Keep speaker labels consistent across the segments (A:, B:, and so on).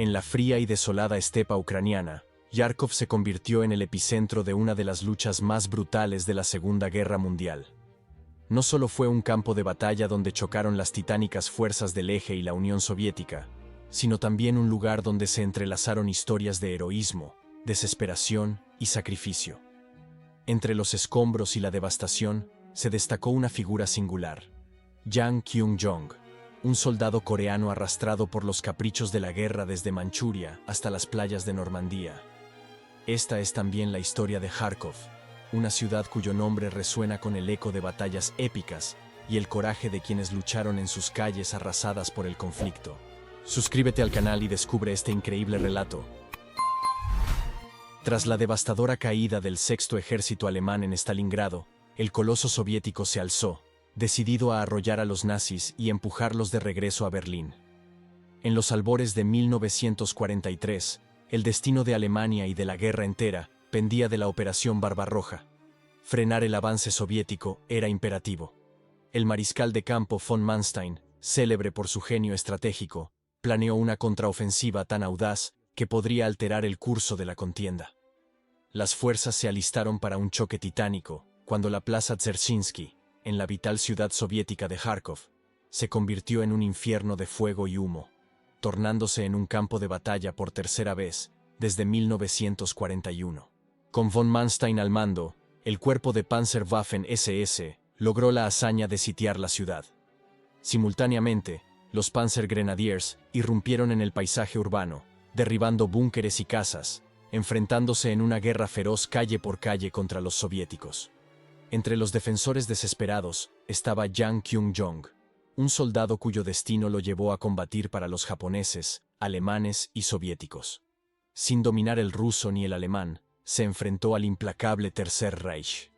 A: En la fría y desolada estepa ucraniana, Kharkov se convirtió en el epicentro de una de las luchas más brutales de la Segunda Guerra Mundial. No solo fue un campo de batalla donde chocaron las titánicas fuerzas del Eje y la Unión Soviética, sino también un lugar donde se entrelazaron historias de heroísmo, desesperación y sacrificio. Entre los escombros y la devastación, se destacó una figura singular: Jang Kyung-jong, un soldado coreano arrastrado por los caprichos de la guerra desde Manchuria hasta las playas de Normandía. Esta es también la historia de Kharkov, una ciudad cuyo nombre resuena con el eco de batallas épicas y el coraje de quienes lucharon en sus calles arrasadas por el conflicto. Suscríbete al canal y descubre este increíble relato. Tras la devastadora caída del Sexto Ejército alemán en Stalingrado, el coloso soviético se alzó, decidido a arrollar a los nazis y empujarlos de regreso a Berlín. En los albores de 1943, el destino de Alemania y de la guerra entera pendía de la Operación Barbarroja. Frenar el avance soviético era imperativo. El mariscal de campo von Manstein, célebre por su genio estratégico, planeó una contraofensiva tan audaz que podría alterar el curso de la contienda. Las fuerzas se alistaron para un choque titánico, cuando la plaza Dzerzhinsky, en la vital ciudad soviética de Kharkov, se convirtió en un infierno de fuego y humo, tornándose en un campo de batalla por tercera vez desde 1941. Con von Manstein al mando, el cuerpo de Panzerwaffen SS logró la hazaña de sitiar la ciudad. Simultáneamente, los Panzergrenadiers irrumpieron en el paisaje urbano, derribando búnkeres y casas, enfrentándose en una guerra feroz calle por calle contra los soviéticos. Entre los defensores desesperados estaba Jang Kyung-jong, un soldado cuyo destino lo llevó a combatir para los japoneses, alemanes y soviéticos. Sin dominar el ruso ni el alemán, se enfrentó al implacable Tercer Reich.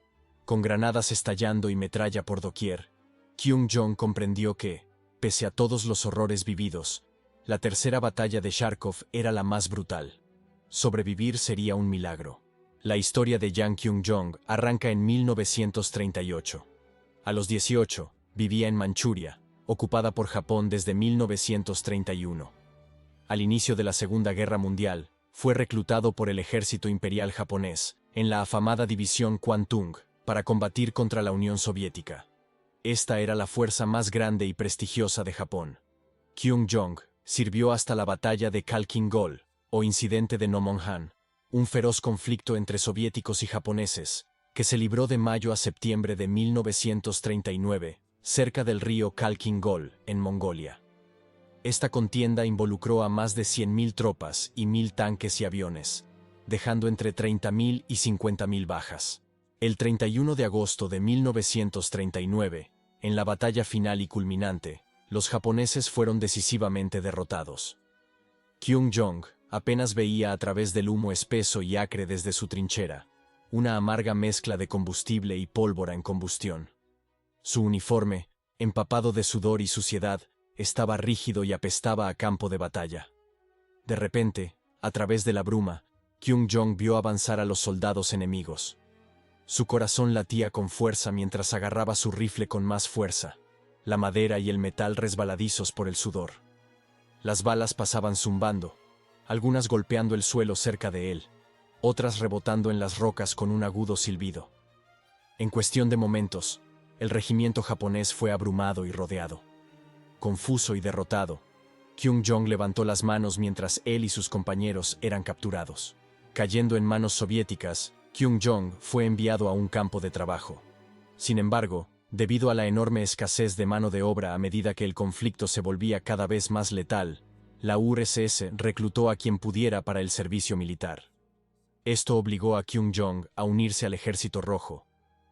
A: Con granadas estallando y metralla por doquier, Kyung-jong comprendió que, pese a todos los horrores vividos, la tercera batalla de Kharkov era la más brutal. Sobrevivir sería un milagro. La historia de Jang Kyung-jong arranca en 1938. A los 18, vivía en Manchuria, ocupada por Japón desde 1931. Al inicio de la Segunda Guerra Mundial, fue reclutado por el ejército imperial japonés, en la afamada división Kwantung, para combatir contra la Unión Soviética. Esta era la fuerza más grande y prestigiosa de Japón. Kyung-jong sirvió hasta la batalla de Khalkhin-Gol, o incidente de Nomonhan, un feroz conflicto entre soviéticos y japoneses, que se libró de mayo a septiembre de 1939, cerca del río Khalkhin-Gol, en Mongolia. Esta contienda involucró a más de 100.000 tropas y 1.000 tanques y aviones, dejando entre 30.000 y 50.000 bajas. El 31 de agosto de 1939, en la batalla final y culminante, los japoneses fueron decisivamente derrotados. Kyung-jong apenas veía a través del humo espeso y acre desde su trinchera, una amarga mezcla de combustible y pólvora en combustión. Su uniforme, empapado de sudor y suciedad, estaba rígido y apestaba a campo de batalla. De repente, a través de la bruma, Kyung-jong vio avanzar a los soldados enemigos. Su corazón latía con fuerza mientras agarraba su rifle con más fuerza, la madera y el metal resbaladizos por el sudor. Las balas pasaban zumbando, algunas golpeando el suelo cerca de él, otras rebotando en las rocas con un agudo silbido. En cuestión de momentos, el regimiento japonés fue abrumado y rodeado. Confuso y derrotado, Kyung-jong levantó las manos mientras él y sus compañeros eran capturados. Cayendo en manos soviéticas, Kyung-jong fue enviado a un campo de trabajo. Sin embargo, debido a la enorme escasez de mano de obra a medida que el conflicto se volvía cada vez más letal, la URSS reclutó a quien pudiera para el servicio militar. Esto obligó a Kyung-jong a unirse al Ejército Rojo,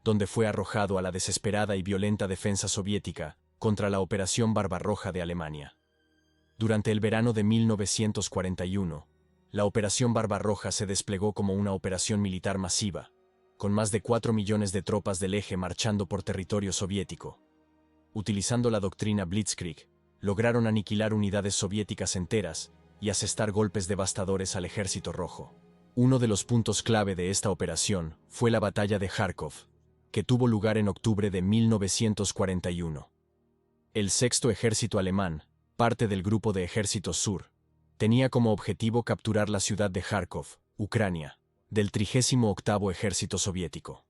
A: donde fue arrojado a la desesperada y violenta defensa soviética contra la Operación Barbarroja de Alemania. Durante el verano de 1941, la Operación Barbarroja se desplegó como una operación militar masiva, con más de 4 millones de tropas del Eje marchando por territorio soviético. Utilizando la doctrina Blitzkrieg, lograron aniquilar unidades soviéticas enteras y asestar golpes devastadores al Ejército Rojo. Uno de los puntos clave de esta operación fue la batalla de Kharkov, que tuvo lugar en octubre de 1941. El Sexto Ejército Alemán, parte del Grupo de Ejércitos Sur, Tenía como objetivo capturar la ciudad de Kharkov, Ucrania, del 38º Ejército Soviético.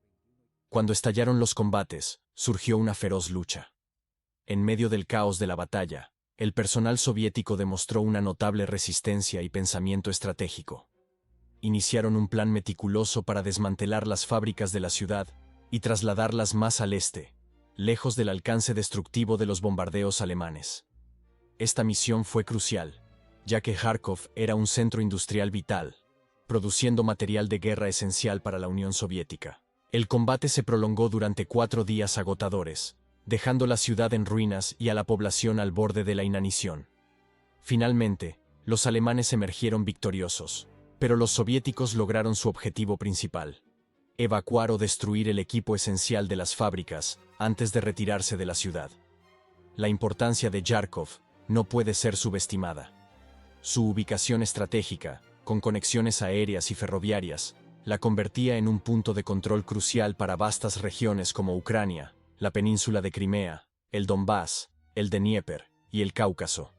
A: Cuando estallaron los combates, surgió una feroz lucha. En medio del caos de la batalla, el personal soviético demostró una notable resistencia y pensamiento estratégico. Iniciaron un plan meticuloso para desmantelar las fábricas de la ciudad y trasladarlas más al este, lejos del alcance destructivo de los bombardeos alemanes. Esta misión fue crucial, ya que Kharkov era un centro industrial vital, produciendo material de guerra esencial para la Unión Soviética. El combate se prolongó durante 4 días agotadores, dejando la ciudad en ruinas y a la población al borde de la inanición. Finalmente, los alemanes emergieron victoriosos, pero los soviéticos lograron su objetivo principal: evacuar o destruir el equipo esencial de las fábricas antes de retirarse de la ciudad. La importancia de Kharkov no puede ser subestimada. Su ubicación estratégica, con conexiones aéreas y ferroviarias, la convertía en un punto de control crucial para vastas regiones como Ucrania, la península de Crimea, el Donbass, el Dnieper y el Cáucaso.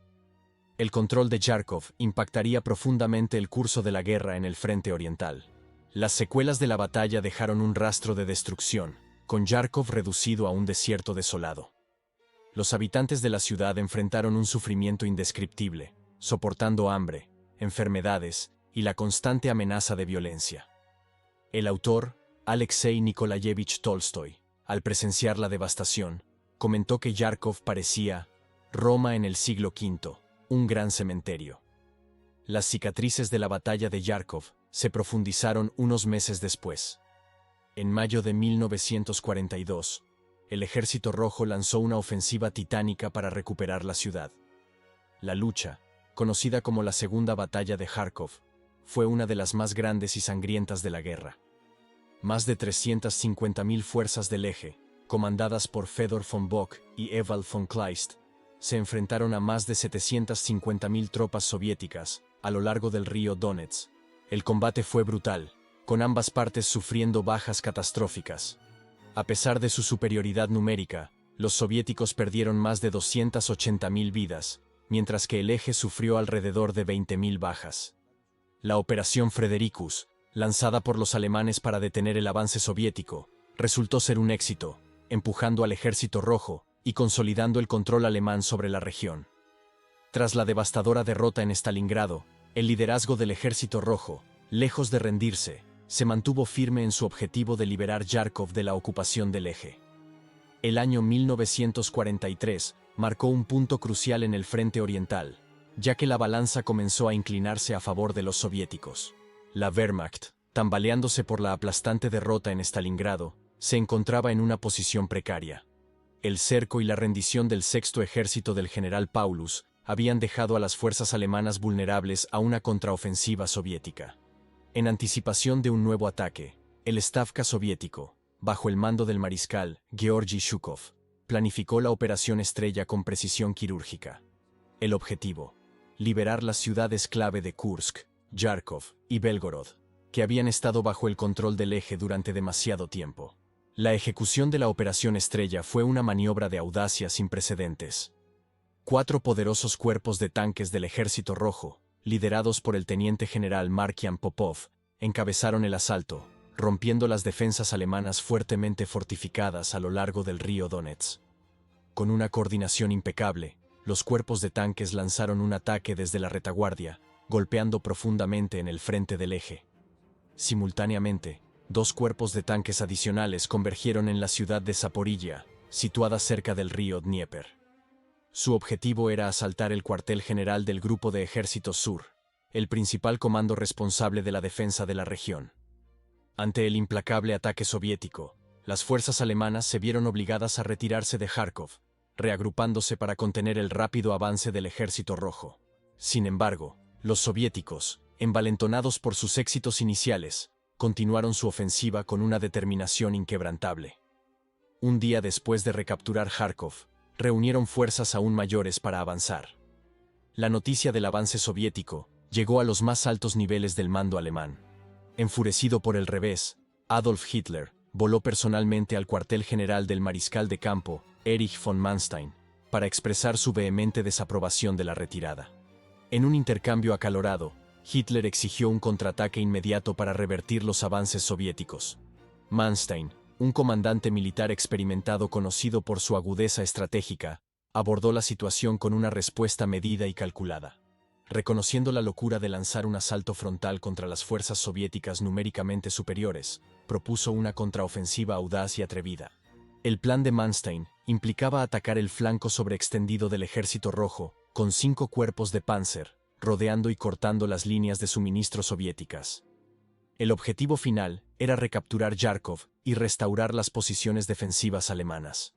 A: El control de Kharkov impactaría profundamente el curso de la guerra en el frente oriental. Las secuelas de la batalla dejaron un rastro de destrucción, con Kharkov reducido a un desierto desolado. Los habitantes de la ciudad enfrentaron un sufrimiento indescriptible, soportando hambre, enfermedades y la constante amenaza de violencia. El autor, Alexei Nikolayevich Tolstoy, al presenciar la devastación, comentó que Kharkov parecía Roma en el siglo V, un gran cementerio. Las cicatrices de la batalla de Kharkov se profundizaron unos meses después. En mayo de 1942, el Ejército Rojo lanzó una ofensiva titánica para recuperar la ciudad. La lucha, conocida como la Segunda Batalla de Kharkov, fue una de las más grandes y sangrientas de la guerra. Más de 350.000 fuerzas del Eje, comandadas por Fedor von Bock y Ewald von Kleist, se enfrentaron a más de 750.000 tropas soviéticas a lo largo del río Donets. El combate fue brutal, con ambas partes sufriendo bajas catastróficas. A pesar de su superioridad numérica, los soviéticos perdieron más de 280.000 vidas, mientras que el Eje sufrió alrededor de 20.000 bajas. La Operación Fredericus, lanzada por los alemanes para detener el avance soviético, resultó ser un éxito, empujando al Ejército Rojo y consolidando el control alemán sobre la región. Tras la devastadora derrota en Stalingrado, el liderazgo del Ejército Rojo, lejos de rendirse, se mantuvo firme en su objetivo de liberar Kharkov de la ocupación del Eje. El año 1943 marcó un punto crucial en el frente oriental, ya que la balanza comenzó a inclinarse a favor de los soviéticos. La Wehrmacht, tambaleándose por la aplastante derrota en Stalingrado, se encontraba en una posición precaria. El cerco y la rendición del Sexto Ejército del general Paulus habían dejado a las fuerzas alemanas vulnerables a una contraofensiva soviética. En anticipación de un nuevo ataque, el Stavka soviético, bajo el mando del mariscal Georgi Zhukov, planificó la Operación Estrella con precisión quirúrgica. El objetivo: liberar las ciudades clave de Kursk, Kharkov y Belgorod, que habían estado bajo el control del Eje durante demasiado tiempo. La ejecución de la Operación Estrella fue una maniobra de audacia sin precedentes. 4 poderosos cuerpos de tanques del Ejército Rojo, liderados por el teniente general Markian Popov, encabezaron el asalto, rompiendo las defensas alemanas fuertemente fortificadas a lo largo del río Donets. Con una coordinación impecable, los cuerpos de tanques lanzaron un ataque desde la retaguardia, golpeando profundamente en el frente del Eje. Simultáneamente, 2 cuerpos de tanques adicionales convergieron en la ciudad de Zaporilla, situada cerca del río Dnieper. Su objetivo era asaltar el cuartel general del Grupo de Ejércitos Sur, el principal comando responsable de la defensa de la región. Ante el implacable ataque soviético, las fuerzas alemanas se vieron obligadas a retirarse de Kharkov, reagrupándose para contener el rápido avance del Ejército Rojo. Sin embargo, los soviéticos, envalentonados por sus éxitos iniciales, continuaron su ofensiva con una determinación inquebrantable. Un día después de recapturar Kharkov, reunieron fuerzas aún mayores para avanzar. La noticia del avance soviético llegó a los más altos niveles del mando alemán. Enfurecido por el revés, Adolf Hitler voló personalmente al cuartel general del mariscal de campo, Erich von Manstein, para expresar su vehemente desaprobación de la retirada. En un intercambio acalorado, Hitler exigió un contraataque inmediato para revertir los avances soviéticos. Manstein, un comandante militar experimentado conocido por su agudeza estratégica, abordó la situación con una respuesta medida y calculada. Reconociendo la locura de lanzar un asalto frontal contra las fuerzas soviéticas numéricamente superiores, propuso una contraofensiva audaz y atrevida. El plan de Manstein implicaba atacar el flanco sobreextendido del Ejército Rojo, con 5 cuerpos de Panzer, rodeando y cortando las líneas de suministro soviéticas. El objetivo final era recapturar Yarkov y restaurar las posiciones defensivas alemanas.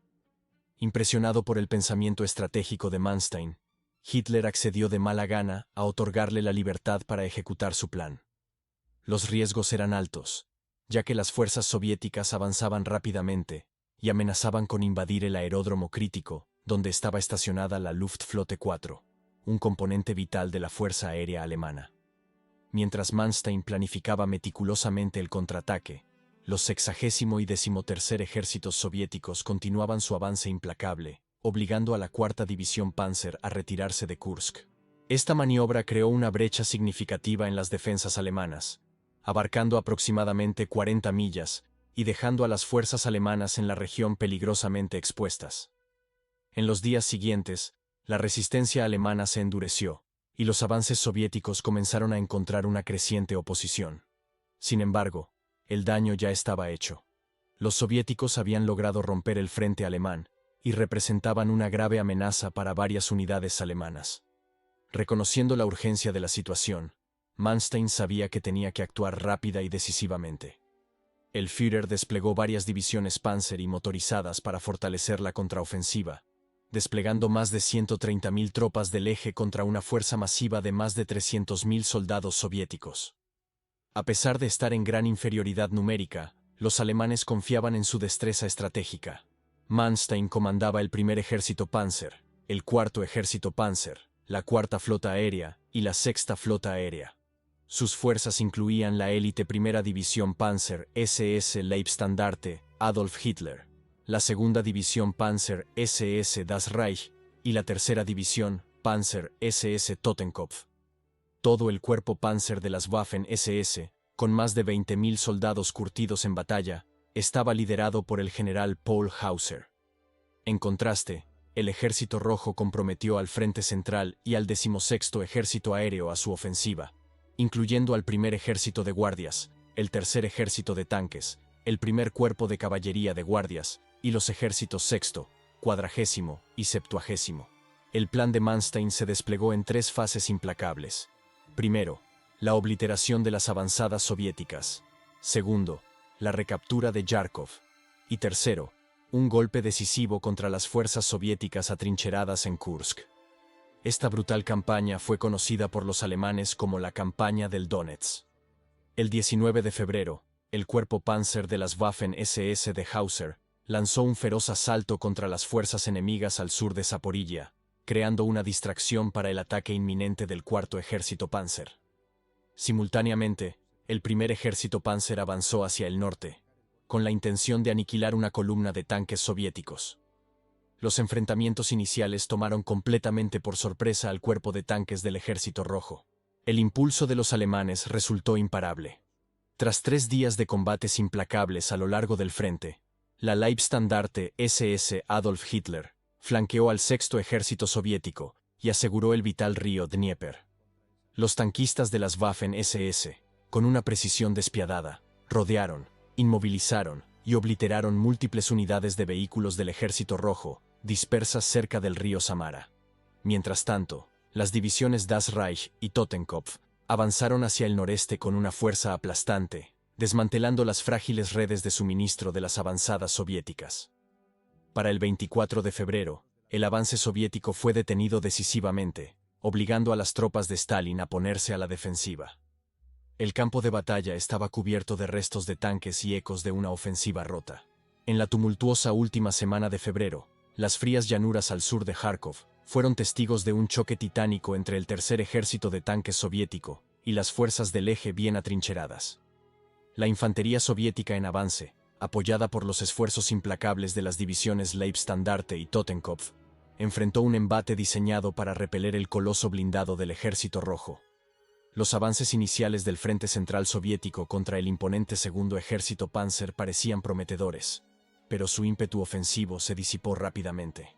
A: Impresionado por el pensamiento estratégico de Manstein, Hitler accedió de mala gana a otorgarle la libertad para ejecutar su plan. Los riesgos eran altos, ya que las fuerzas soviéticas avanzaban rápidamente y amenazaban con invadir el aeródromo crítico, donde estaba estacionada la Luftflotte 4, un componente vital de la Fuerza Aérea Alemana. Mientras Manstein planificaba meticulosamente el contraataque, los 60º y 13º ejércitos soviéticos continuaban su avance implacable, obligando a la 4ª División Panzer a retirarse de Kursk. Esta maniobra creó una brecha significativa en las defensas alemanas, abarcando aproximadamente 40 millas y dejando a las fuerzas alemanas en la región peligrosamente expuestas. En los días siguientes, la resistencia alemana se endureció, y los avances soviéticos comenzaron a encontrar una creciente oposición. Sin embargo, el daño ya estaba hecho. Los soviéticos habían logrado romper el frente alemán y representaban una grave amenaza para varias unidades alemanas. Reconociendo la urgencia de la situación, Manstein sabía que tenía que actuar rápida y decisivamente. El Führer desplegó varias divisiones Panzer y motorizadas para fortalecer la contraofensiva, desplegando más de 130.000 tropas del eje contra una fuerza masiva de más de 300.000 soldados soviéticos. A pesar de estar en gran inferioridad numérica, los alemanes confiaban en su destreza estratégica. Manstein comandaba el 1er Ejército Panzer, el 4º Ejército Panzer, la 4ª Flota Aérea y la 6ª Flota Aérea. Sus fuerzas incluían la élite 1ª División Panzer SS Leibstandarte Adolf Hitler, la 2ª División Panzer SS Das Reich y la 3ª División Panzer SS Totenkopf. Todo el cuerpo Panzer de las Waffen SS, con más de 20.000 soldados curtidos en batalla, estaba liderado por el general Paul Hauser. En contraste, el Ejército Rojo comprometió al Frente Central y al 16º Ejército Aéreo a su ofensiva, incluyendo al 1er Ejército de Guardias, el 3er Ejército de Tanques, el 1er Cuerpo de Caballería de Guardias y los ejércitos 6º, 40º y 70º. El plan de Manstein se desplegó en 3 fases implacables. Primero, la obliteración de las avanzadas soviéticas. Segundo, la recaptura de Yarkov. Y tercero, un golpe decisivo contra las fuerzas soviéticas atrincheradas en Kursk. Esta brutal campaña fue conocida por los alemanes como la Campaña del Donetsk. El 19 de febrero, el cuerpo Panzer de las Waffen SS de Hauser lanzó un feroz asalto contra las fuerzas enemigas al sur de Zaporilla, creando una distracción para el ataque inminente del 4º Ejército Panzer. Simultáneamente, el 1er Ejército Panzer avanzó hacia el norte, con la intención de aniquilar una columna de tanques soviéticos. Los enfrentamientos iniciales tomaron completamente por sorpresa al cuerpo de tanques del Ejército Rojo. El impulso de los alemanes resultó imparable. Tras 3 días de combates implacables a lo largo del frente, la Leibstandarte SS Adolf Hitler flanqueó al 6º Ejército Soviético y aseguró el vital río Dnieper. Los tanquistas de las Waffen SS, con una precisión despiadada, rodearon, inmovilizaron y obliteraron múltiples unidades de vehículos del Ejército Rojo, dispersas cerca del río Samara. Mientras tanto, las divisiones Das Reich y Totenkopf avanzaron hacia el noreste con una fuerza aplastante, desmantelando las frágiles redes de suministro de las avanzadas soviéticas. Para el 24 de febrero, el avance soviético fue detenido decisivamente, obligando a las tropas de Stalin a ponerse a la defensiva. El campo de batalla estaba cubierto de restos de tanques y ecos de una ofensiva rota. En la tumultuosa última semana de febrero, las frías llanuras al sur de Kharkov fueron testigos de un choque titánico entre el 3er Ejército de Tanques soviético y las fuerzas del eje bien atrincheradas. La infantería soviética en avance, apoyada por los esfuerzos implacables de las divisiones Leibstandarte y Totenkopf, enfrentó un embate diseñado para repeler el coloso blindado del Ejército Rojo. Los avances iniciales del Frente Central Soviético contra el imponente Segundo Ejército Panzer parecían prometedores, pero su ímpetu ofensivo se disipó rápidamente.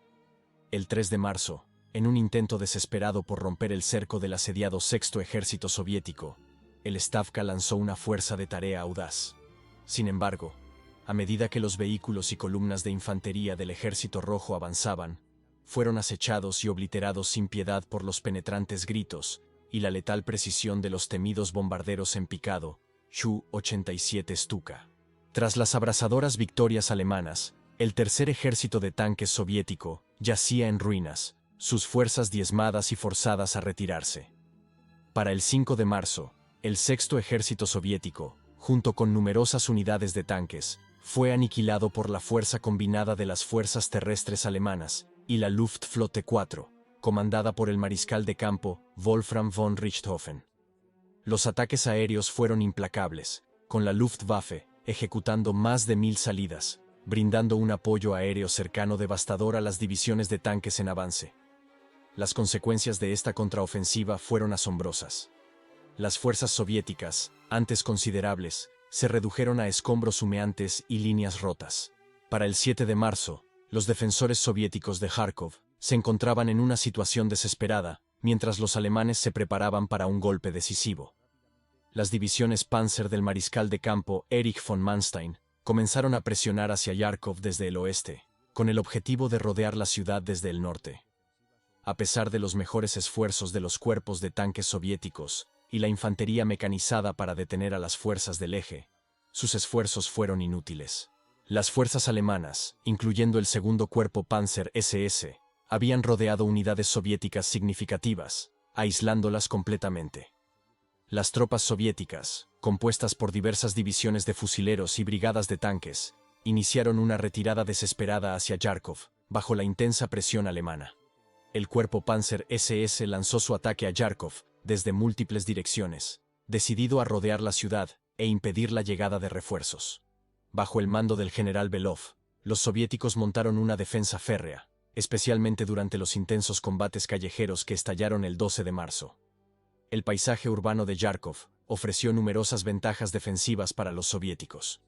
A: El 3 de marzo, en un intento desesperado por romper el cerco del asediado Sexto Ejército Soviético, el Stavka lanzó una fuerza de tarea audaz. Sin embargo, a medida que los vehículos y columnas de infantería del Ejército Rojo avanzaban, fueron acechados y obliterados sin piedad por los penetrantes gritos y la letal precisión de los temidos bombarderos en picado, Su-87 Stuka. Tras las abrasadoras victorias alemanas, el tercer ejército de tanques soviético yacía en ruinas, sus fuerzas diezmadas y forzadas a retirarse. Para el 5 de marzo, el sexto ejército soviético, junto con numerosas unidades de tanques, fue aniquilado por la fuerza combinada de las fuerzas terrestres alemanas y la Luftflotte 4, comandada por el mariscal de campo Wolfram von Richthofen. Los ataques aéreos fueron implacables, con la Luftwaffe ejecutando más de 1000 salidas, brindando un apoyo aéreo cercano devastador a las divisiones de tanques en avance. Las consecuencias de esta contraofensiva fueron asombrosas. Las fuerzas soviéticas, antes considerables, se redujeron a escombros humeantes y líneas rotas. Para el 7 de marzo, los defensores soviéticos de Kharkov se encontraban en una situación desesperada, mientras los alemanes se preparaban para un golpe decisivo. Las divisiones Panzer del mariscal de campo Erich von Manstein comenzaron a presionar hacia Kharkov desde el oeste, con el objetivo de rodear la ciudad desde el norte. A pesar de los mejores esfuerzos de los cuerpos de tanques soviéticos y la infantería mecanizada para detener a las fuerzas del eje, sus esfuerzos fueron inútiles. Las fuerzas alemanas, incluyendo el segundo cuerpo Panzer SS, habían rodeado unidades soviéticas significativas, aislándolas completamente. Las tropas soviéticas, compuestas por diversas divisiones de fusileros y brigadas de tanques, iniciaron una retirada desesperada hacia Kharkov, bajo la intensa presión alemana. El cuerpo Panzer SS lanzó su ataque a Kharkov desde múltiples direcciones, decidido a rodear la ciudad e impedir la llegada de refuerzos. Bajo el mando del general Belov, los soviéticos montaron una defensa férrea, especialmente durante los intensos combates callejeros que estallaron el 12 de marzo. El paisaje urbano de Kharkov ofreció numerosas ventajas defensivas para los soviéticos.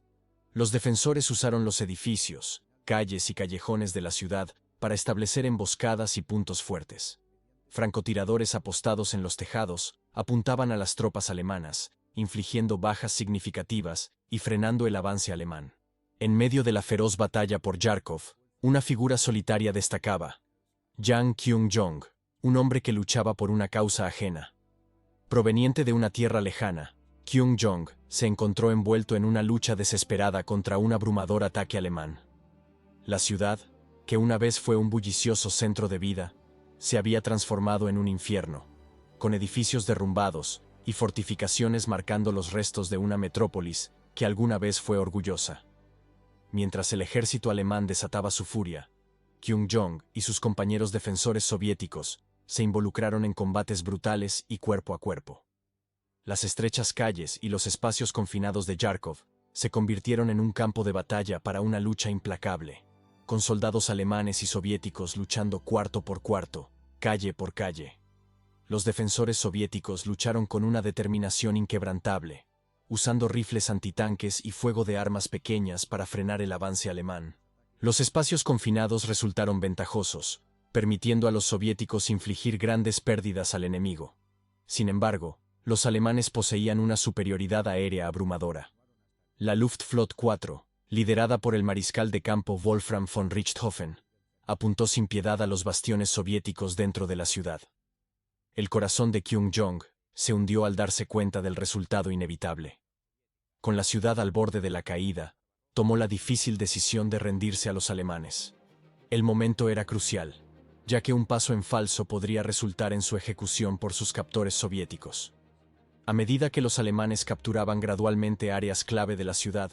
A: Los defensores usaron los edificios, calles y callejones de la ciudad para establecer emboscadas y puntos fuertes. Francotiradores apostados en los tejados apuntaban a las tropas alemanas, infligiendo bajas significativas y frenando el avance alemán. En medio de la feroz batalla por Kharkov, una figura solitaria destacaba: Yang Kyung-jong, un hombre que luchaba por una causa ajena. Proveniente de una tierra lejana, Kyung-jong se encontró envuelto en una lucha desesperada contra un abrumador ataque alemán. La ciudad, que una vez fue un bullicioso centro de vida, se había transformado en un infierno, con edificios derrumbados y fortificaciones marcando los restos de una metrópolis que alguna vez fue orgullosa. Mientras el ejército alemán desataba su furia, Kyung-jong y sus compañeros defensores soviéticos se involucraron en combates brutales y cuerpo a cuerpo. Las estrechas calles y los espacios confinados de Kharkov se convirtieron en un campo de batalla para una lucha implacable, con soldados alemanes y soviéticos luchando cuarto por cuarto, calle por calle. Los defensores soviéticos lucharon con una determinación inquebrantable, usando rifles antitanques y fuego de armas pequeñas para frenar el avance alemán. Los espacios confinados resultaron ventajosos, permitiendo a los soviéticos infligir grandes pérdidas al enemigo. Sin embargo, los alemanes poseían una superioridad aérea abrumadora. La Luftflotte 4, liderada por el mariscal de campo Wolfram von Richthofen, apuntó sin piedad a los bastiones soviéticos dentro de la ciudad. El corazón de Kyung-jong se hundió al darse cuenta del resultado inevitable. Con la ciudad al borde de la caída, tomó la difícil decisión de rendirse a los alemanes. El momento era crucial, ya que un paso en falso podría resultar en su ejecución por sus captores soviéticos. A medida que los alemanes capturaban gradualmente áreas clave de la ciudad,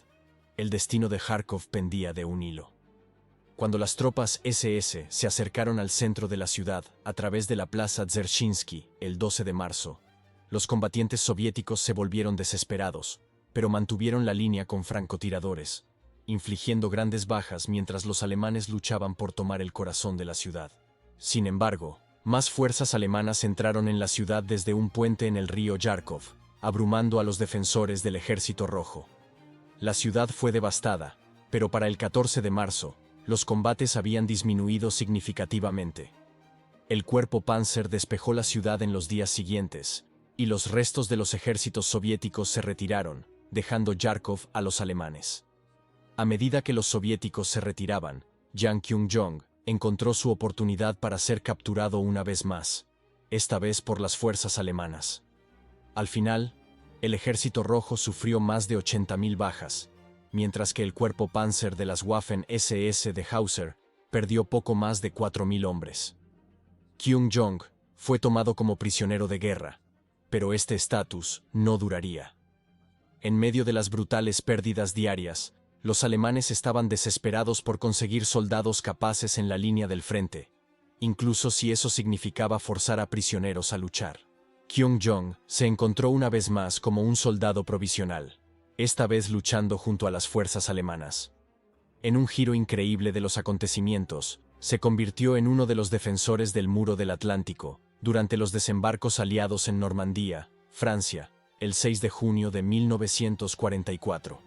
A: el destino de Kharkov pendía de un hilo. Cuando las tropas SS se acercaron al centro de la ciudad a través de la plaza Dzerzhinsky el 12 de marzo, los combatientes soviéticos se volvieron desesperados, pero mantuvieron la línea con francotiradores, infligiendo grandes bajas mientras los alemanes luchaban por tomar el corazón de la ciudad. Sin embargo, más fuerzas alemanas entraron en la ciudad desde un puente en el río Yarkov, abrumando a los defensores del Ejército Rojo. La ciudad fue devastada, pero para el 14 de marzo, los combates habían disminuido significativamente. El cuerpo Panzer despejó la ciudad en los días siguientes, y los restos de los ejércitos soviéticos se retiraron, dejando Yarkov a los alemanes. A medida que los soviéticos se retiraban, Yang Kyung-jong encontró su oportunidad para ser capturado una vez más, esta vez por las fuerzas alemanas. Al final, el Ejército Rojo sufrió más de 80.000 bajas, mientras que el cuerpo Panzer de las Waffen-SS de Hauser perdió poco más de 4.000 hombres. Kyung-jong fue tomado como prisionero de guerra, pero este estatus no duraría. En medio de las brutales pérdidas diarias, los alemanes estaban desesperados por conseguir soldados capaces en la línea del frente, incluso si eso significaba forzar a prisioneros a luchar. Kyung-jong se encontró una vez más como un soldado provisional, esta vez luchando junto a las fuerzas alemanas. En un giro increíble de los acontecimientos, se convirtió en uno de los defensores del Muro del Atlántico, durante los desembarcos aliados en Normandía, Francia, el 6 de junio de 1944.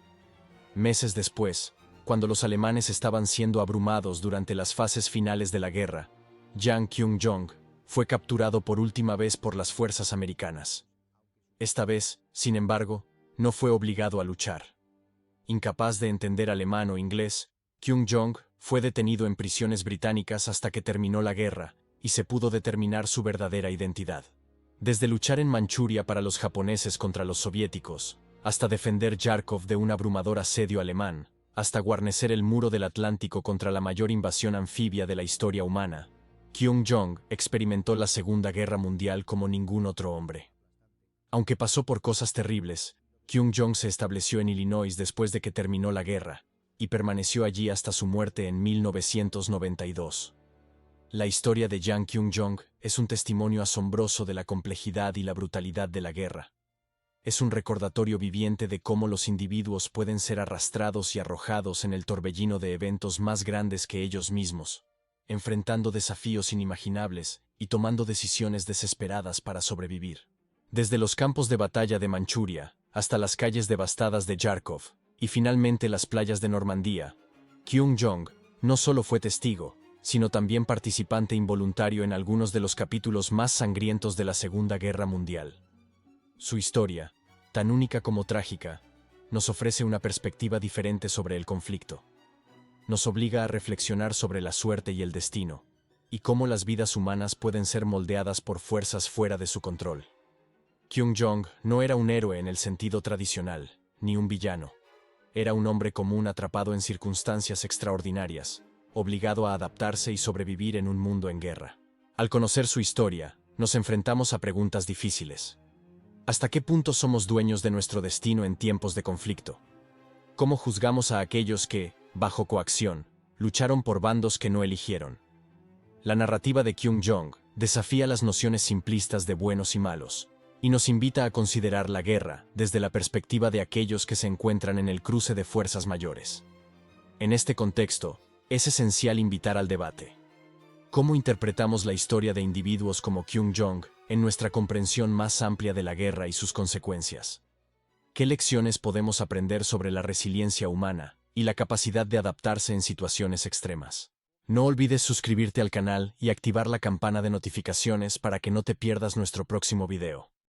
A: Meses después, cuando los alemanes estaban siendo abrumados durante las fases finales de la guerra, Yang Kyung-jong fue capturado por última vez por las fuerzas americanas. Esta vez, sin embargo, no fue obligado a luchar. Incapaz de entender alemán o inglés, Kyung-jong fue detenido en prisiones británicas hasta que terminó la guerra y se pudo determinar su verdadera identidad. Desde luchar en Manchuria para los japoneses contra los soviéticos, hasta defender Yarkov de un abrumador asedio alemán, hasta guarnecer el Muro del Atlántico contra la mayor invasión anfibia de la historia humana, Kyung-jong experimentó la Segunda Guerra Mundial como ningún otro hombre. Aunque pasó por cosas terribles, Kyung-jong se estableció en Illinois después de que terminó la guerra, y permaneció allí hasta su muerte en 1992. La historia de Yang Kyung-jong es un testimonio asombroso de la complejidad y la brutalidad de la guerra. Es un recordatorio viviente de cómo los individuos pueden ser arrastrados y arrojados en el torbellino de eventos más grandes que ellos mismos, enfrentando desafíos inimaginables y tomando decisiones desesperadas para sobrevivir. Desde los campos de batalla de Manchuria, hasta las calles devastadas de Yarkov, y finalmente las playas de Normandía, Kyung-jong no solo fue testigo, sino también participante involuntario en algunos de los capítulos más sangrientos de la Segunda Guerra Mundial. Su historia, tan única como trágica, nos ofrece una perspectiva diferente sobre el conflicto. Nos obliga a reflexionar sobre la suerte y el destino, y cómo las vidas humanas pueden ser moldeadas por fuerzas fuera de su control. Kyung-jong no era un héroe en el sentido tradicional, ni un villano. Era un hombre común atrapado en circunstancias extraordinarias, obligado a adaptarse y sobrevivir en un mundo en guerra. Al conocer su historia, nos enfrentamos a preguntas difíciles. ¿Hasta qué punto somos dueños de nuestro destino en tiempos de conflicto? ¿Cómo juzgamos a aquellos que, bajo coacción, lucharon por bandos que no eligieron? La narrativa de Kyung-jong desafía las nociones simplistas de buenos y malos, y nos invita a considerar la guerra desde la perspectiva de aquellos que se encuentran en el cruce de fuerzas mayores. En este contexto, es esencial invitar al debate. ¿Cómo interpretamos la historia de individuos como Kyung-jong en nuestra comprensión más amplia de la guerra y sus consecuencias? ¿Qué lecciones podemos aprender sobre la resiliencia humana y la capacidad de adaptarse en situaciones extremas? No olvides suscribirte al canal y activar la campana de notificaciones para que no te pierdas nuestro próximo video.